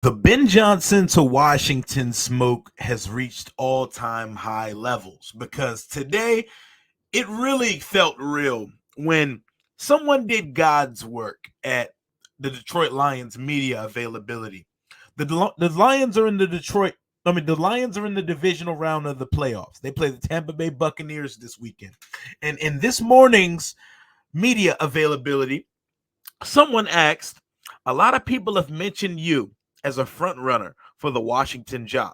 The Ben Johnson to Washington smoke has reached all-time high levels because today it really felt real when someone did God's work at the Detroit Lions media availability. The Lions are in the Detroit. The Lions are in the divisional round of the playoffs. They play the Tampa Bay Buccaneers this weekend, and in this morning's media availability, someone asked, a lot of people have mentioned you as a front runner for the Washington job.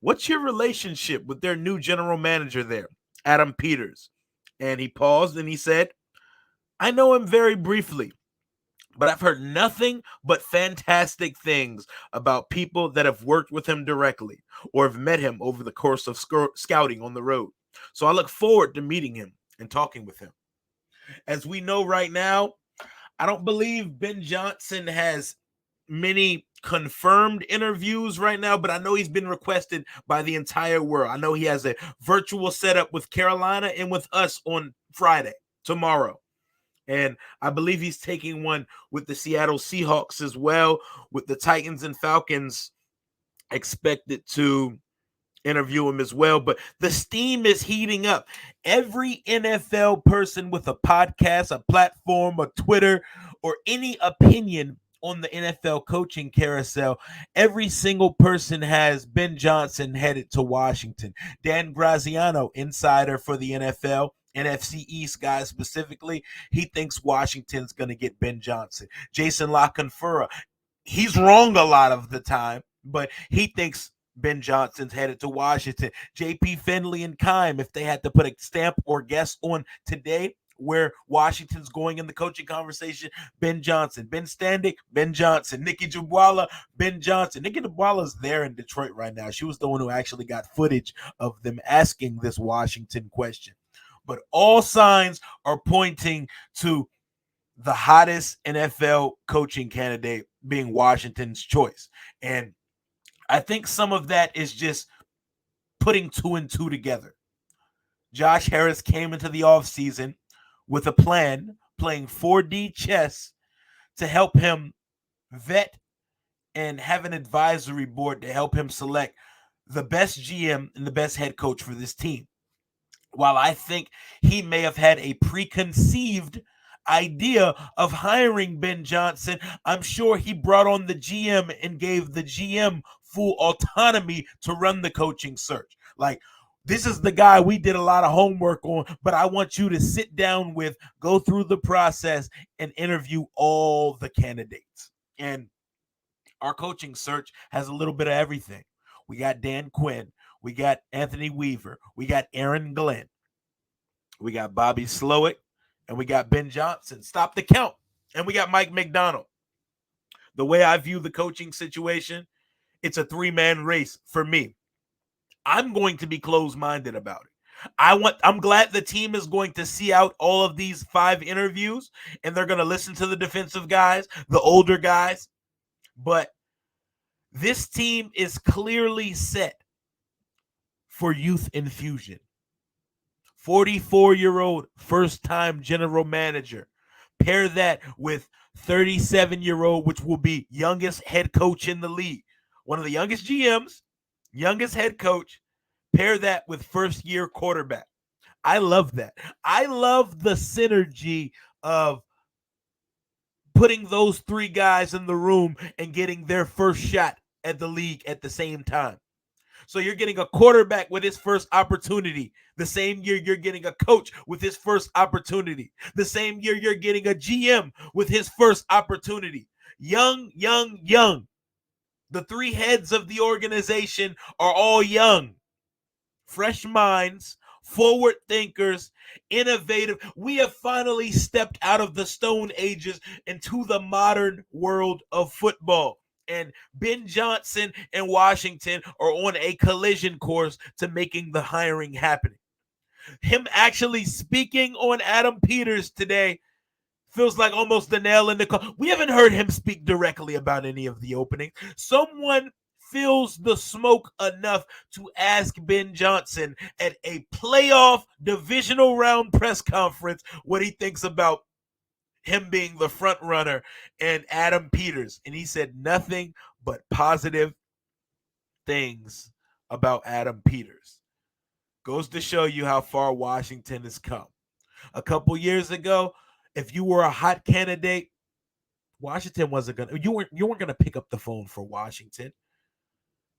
What's your relationship with their new general manager there, Adam Peters? And he paused and he said, I know him very briefly, but I've heard nothing but fantastic things about people that have worked with him directly or have met him over the course of scouting on the road. So I look forward to meeting him and talking with him. As we know right now, I don't believe Ben Johnson has many confirmed interviews right now, but I know he's been requested by the entire world. I know he has a virtual setup with Carolina and with us on Friday, tomorrow. And I believe he's taking one with the Seattle Seahawks as well, with the Titans and Falcons expected to interview him as well. But the steam is heating up. Every NFL person with a podcast, a platform, a Twitter, or any opinion on the NFL coaching carousel, every single person has Ben Johnson headed to Washington. Dan Graziano, insider for the NFL, NFC East guy specifically, he thinks Washington's going to get Ben Johnson. Jason La Canfora, he's wrong a lot of the time, but he thinks Ben Johnson's headed to Washington. JP Finley and Keim, if they had to put a stamp or guess on today where Washington's going in the coaching conversation, Ben Johnson. Ben Standick, Ben Johnson. Nikki Jabwala, Ben Johnson. Nikki Jabwala's there in Detroit right now. She was the one who actually got footage of them asking this Washington question. But all signs are pointing to the hottest NFL coaching candidate being Washington's choice. And I think some of that is just putting two and two together. Josh Harris came into the offseason with a plan, playing 4D chess to help him vet and have an advisory board to help him select the best GM and the best head coach for this team. While I think he may have had a preconceived idea of hiring Ben Johnson, I'm sure he brought on the GM and gave the GM full autonomy to run the coaching search. Like, this is the guy we did a lot of homework on, but I want you to sit down with, go through the process, and interview all the candidates. And our coaching search has a little bit of everything. We got Dan Quinn. We got Anthony Weaver. We got Aaron Glenn. We got Bobby Slowick. And we got Ben Johnson. Stop the count. And we got Mike McDonald. The way I view the coaching situation, it's a three-man race for me. I'm going to be closed-minded about it. I'm glad the team is going to see out all of these 5 interviews, and they're going to listen to the defensive guys, the older guys. But this team is clearly set for youth infusion. 44-year-old first-time general manager. Pair that with 37-year-old, which will be youngest head coach in the league. One of the youngest GMs, youngest head coach. Pair that with first-year quarterback. I love that. I love the synergy of putting those 3 guys in the room and getting their first shot at the league at the same time. So you're getting a quarterback with his first opportunity. The same year you're getting a coach with his first opportunity. The same year you're getting a GM with his first opportunity. Young, young, young. The 3 heads of the organization are all young. Fresh minds, forward thinkers, innovative. We have finally stepped out of the Stone Ages into the modern world of football. And Ben Johnson and Washington are on a collision course to making the hiring happen. Him actually speaking on Adam Peters today feels like almost the nail in the coffin. We haven't heard him speak directly about any of the openings. Someone feels the smoke enough to ask Ben Johnson at a playoff divisional round press conference what he thinks about him being the front runner and Adam Peters. And he said nothing but positive things about Adam Peters. Goes to show you how far Washington has come. A couple years ago, if you were a hot candidate, Washington wasn't gonna. You weren't gonna pick up the phone for Washington.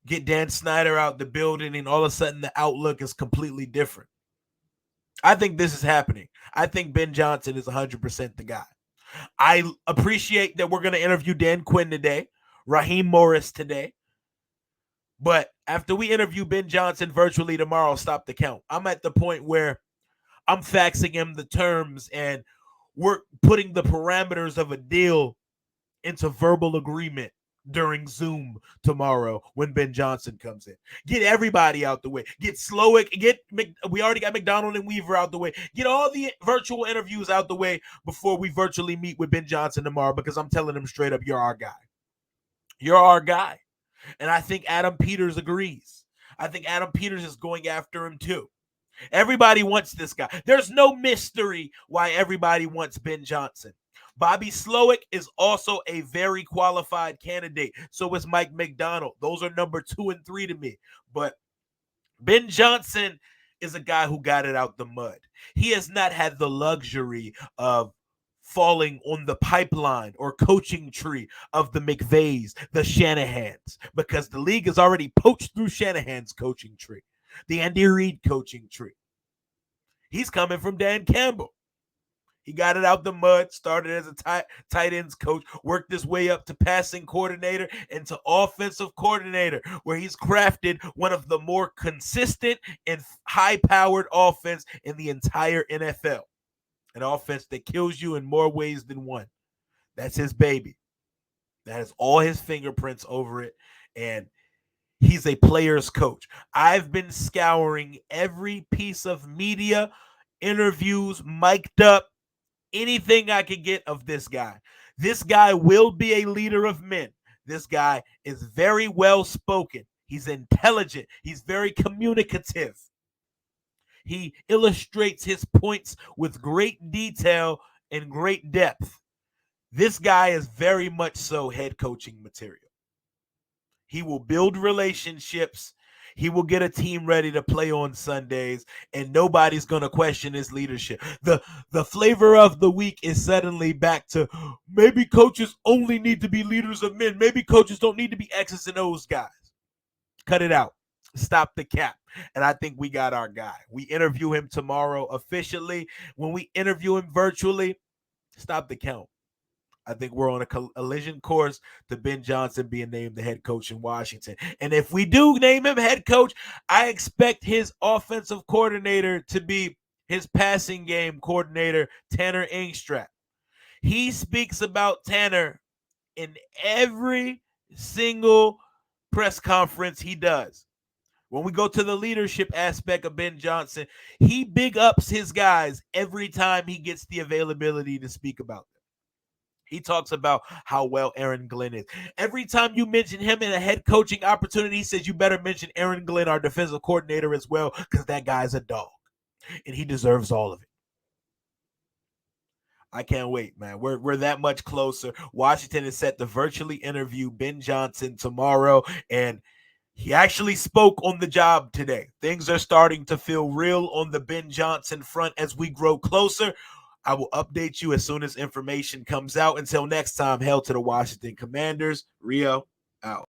Get Dan Snyder out the building, and all of a sudden the outlook is completely different. I think this is happening. I think Ben Johnson is 100% the guy. I appreciate that we're going to interview Dan Quinn today, Raheem Morris today. But after we interview Ben Johnson virtually tomorrow, stop the count. I'm at the point where I'm faxing him the terms and we're putting the parameters of a deal into verbal agreement during Zoom tomorrow when Ben Johnson comes in. Get everybody out the way. Get Slowick. We already got McDonald and Weaver out the way. Get all the virtual interviews out the way before we virtually meet with Ben Johnson tomorrow, because I'm telling him straight up, you're our guy. You're our guy. And I think Adam Peters agrees. I think Adam Peters is going after him too. Everybody wants this guy. There's no mystery why everybody wants Ben Johnson. Bobby Slowick is also a very qualified candidate. So is Mike McDonald. Those are number 2 and 3 to me. But Ben Johnson is a guy who got it out the mud. He has not had the luxury of falling on the pipeline or coaching tree of the McVays, the Shanahans, because the league has already poached through Shanahan's coaching tree, the Andy Reid coaching tree. He's coming from Dan Campbell. He got it out the mud, started as a tight ends coach, worked his way up to passing coordinator and to offensive coordinator, where he's crafted one of the more consistent and high-powered offense in the entire NFL. An offense that kills you in more ways than one. That's his baby. That has all his fingerprints over it, and he's a player's coach. I've been scouring every piece of media, interviews, mic'd up, anything I could get of this guy. This guy will be a leader of men. This guy is very well spoken. He's intelligent. He's very communicative. He illustrates his points with great detail and great depth. This guy is very much so head coaching material. He will build relationships. He will get a team ready to play on Sundays, and nobody's going to question his leadership. The flavor of the week is suddenly back to maybe coaches only need to be leaders of men. Maybe coaches don't need to be X's and O's guys. Cut it out. Stop the cap. And I think we got our guy. We interview him tomorrow officially. When we interview him virtually, stop the count. I think we're on a collision course to Ben Johnson being named the head coach in Washington. And if we do name him head coach, I expect his offensive coordinator to be his passing game coordinator, Tanner Engstrap. He speaks about Tanner in every single press conference he does. When we go to the leadership aspect of Ben Johnson, he big ups his guys every time he gets the availability to speak about them. He talks about how well Aaron Glenn is. Every time you mention him in a head coaching opportunity, he says you better mention Aaron Glenn, our defensive coordinator, as well, because that guy's a dog, and he deserves all of it. I can't wait, man. We're that much closer. Washington is set to virtually interview Ben Johnson tomorrow, and he actually spoke on the job today. Things are starting to feel real on the Ben Johnson front as we grow closer. I will update you as soon as information comes out. Until next time, hail to the Washington Commanders. Rio out.